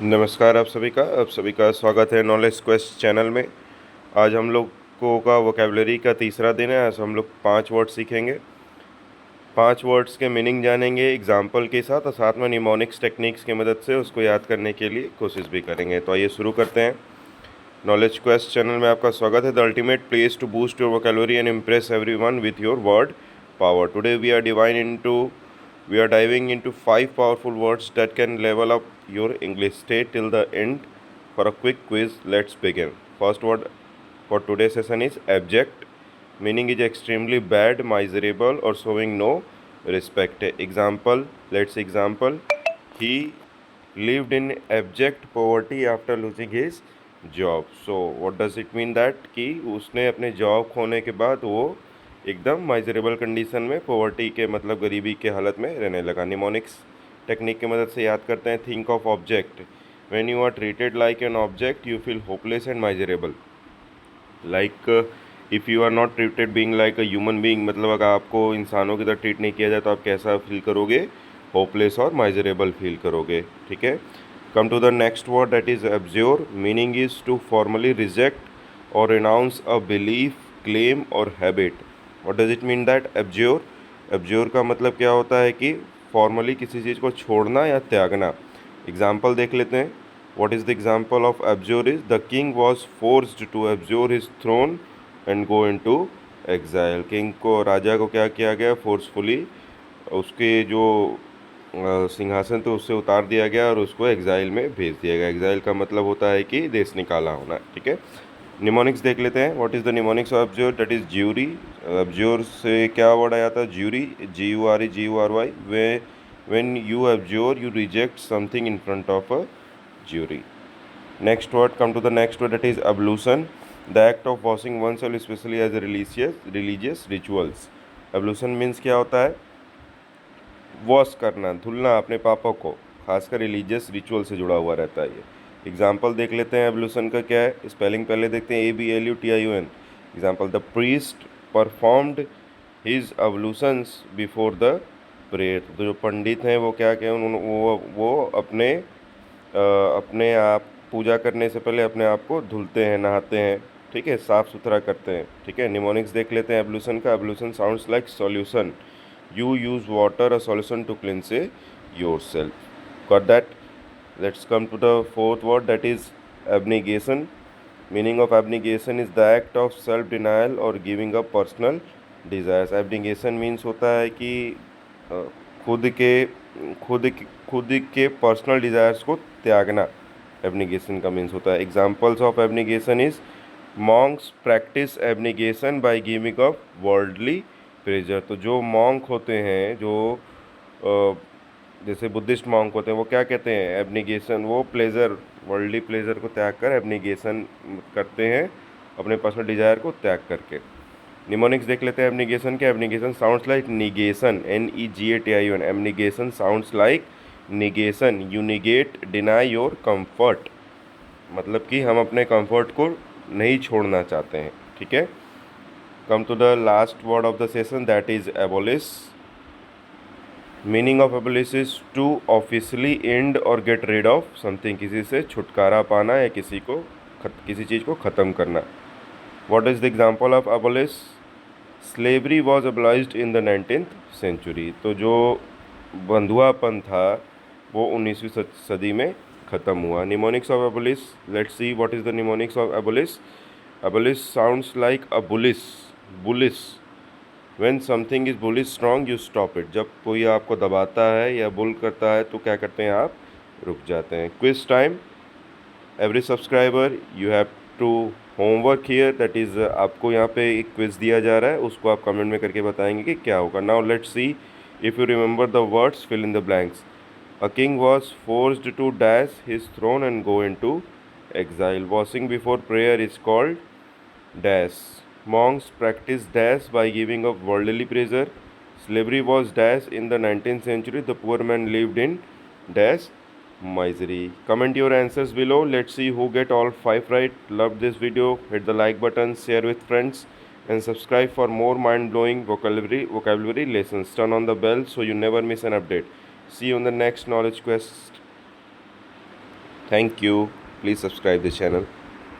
नमस्कार आप सभी का स्वागत है नॉलेज क्वेस्ट चैनल में। आज हम लोगों का वोकेबलरी का तीसरा दिन है। आज हम लोग 5 वर्ड सीखेंगे, 5 वर्ड्स के मीनिंग जानेंगे एग्जाम्पल के साथ, और साथ में निमोनिक्स टेक्निक्स की मदद से उसको याद करने के लिए कोशिश भी करेंगे। तो आइए शुरू करते हैं। नॉलेज क्वेस्ट चैनल में आपका स्वागत है। The ultimate place to boost your vocabulary and impress everyone with your word power. Today we are diving into 5 powerful words that can level up your English. Stay till the end for a quick quiz. Let's begin. First word for today's session is abject. Meaning is extremely bad, miserable, or showing no respect. Example. Let's example. He lived in abject poverty after losing his job. So what does it mean that कि उसने अपने job खोने के बाद वो एकदम miserable condition में, poverty के मतलब गरीबी के हालत में रहने लगा। निमोनिक्स टेक्निक की मदद से याद करते हैं। Think of object. When you are treated like an object you feel hopeless and miserable. Like if you are not treated being like a human being, मतलब अगर आपको इंसानों की तरह ट्रीट नहीं किया जाए तो आप कैसा फील करोगे? होपलेस और माइजरेबल फील करोगे। ठीक है। Come to the next word, that is abjure. Meaning is to formally reject or renounce a belief, claim or habit. What does it mean that? Abjure. Abjure का मतलब क्या होता है कि फॉर्मली किसी चीज़ को छोड़ना या त्यागना। एग्जाम्पल देख लेते हैं। What is the example of abjure? Is the king was forced to abjure his throne and go into exile. King को, राजा को क्या किया गया? फोर्सफुली उसके जो सिंहासन तो उससे उतार दिया गया और उसको एग्जाइल में भेज दिया गया। एग्जाइल का मतलब होता है कि देश निकाला होना। ठीक है। निमोनिक्स देख लेते हैं। What is the mnemonics of abjure? That is jury. Abjure से क्या वर्ड आया था? Jury, GURE, way when you abjure you reject something in front of a jury. Next word, come to the next word, that is ablution. The act of washing oneself especially as a religious rituals. Ablution means क्या होता है? Wash करना, धुलना अपने पापों को, खासकर religious ritual से जुड़ा हुआ रहता है ये। एग्जाम्पल देख लेते हैं एब्लूशन का क्या है। स्पेलिंग पहले देखते हैं। ABLUTION। Example, the priest performed his ablutions before the prayer. तो जो पंडित हैं वो क्या कहें, वो अपने आप पूजा करने से पहले अपने आप को धुलते हैं, नहाते हैं। ठीक है, साफ़ सुथरा करते हैं। ठीक है। निमोनिक्स देख लेते हैं एब्लूशन का। Ablution sounds like solution. You use water, a solution to cleanse yourself. Got that? Let's come to the fourth word, that is abnegation. Meaning of abnegation is the act of self-denial or giving up personal desires. Abnegation means होता है कि अ, खुद के खुद के personal desires को त्यागना। एब्निगेशन का मीन्स होता है। Examples of abnegation is monks practice abnegation by giving up worldly pleasure. तो जो मॉन्क होते हैं, जो जैसे बुद्धिस्ट मॉन्क होते हैं, वो क्या कहते हैं? एब्निगेशन, वो प्लेजर, वर्ल्डली प्लेजर को त्याग कर एब्निगेशन करते हैं, अपने पर्सनल डिजायर को त्याग करके। निमोनिक्स देख लेते हैं एब्निगेशन के। Abnegation sounds like negation, NEGATION। Abnegation sounds like negation. You negate, deny your comfort, मतलब कि हम अपने कंफर्ट को नहीं छोड़ना चाहते हैं। ठीक है। Come to the last word of the session, that is abolish. Meaning of abolish is to officially end or get rid of something। किसी से छुटकारा पाना या किसी चीज़ को ख़त्म करना। What is the example of abolish? Slavery was abolished in the 19th century। तो जो बंधुआपन था वो 19वीं सदी में ख़त्म हुआ। Mnemonics of abolish, let's see what is the mnemonics of abolish. Abolish sounds like a bullish। When something is bullish strong you stop it। जब कोई आपको दबाता है या बुल करता है तो क्या करते हैं? आप रुक जाते हैं। Quiz time. Every subscriber you have to homework here, that is आपको यहाँ पे एक क्विज दिया जा रहा है, उसको आप कमेंट में करके बताएंगे कि क्या होगा। Now let's see if you remember the words, fill in the blanks. A king was forced to dash his throne and go into exile। Washing before prayer is called dash। Monks practiced dash by giving up worldly pleasure। Slavery was dash in the 19th century। The poor man lived in dash misery। Comment your answers below. Let's see who get all 5 right. Love this video, hit the like button, share with friends and subscribe for more mind-blowing vocabulary lessons. Turn on the bell so you never miss an update. See you in the next knowledge quest. Thank you. Please subscribe the channel.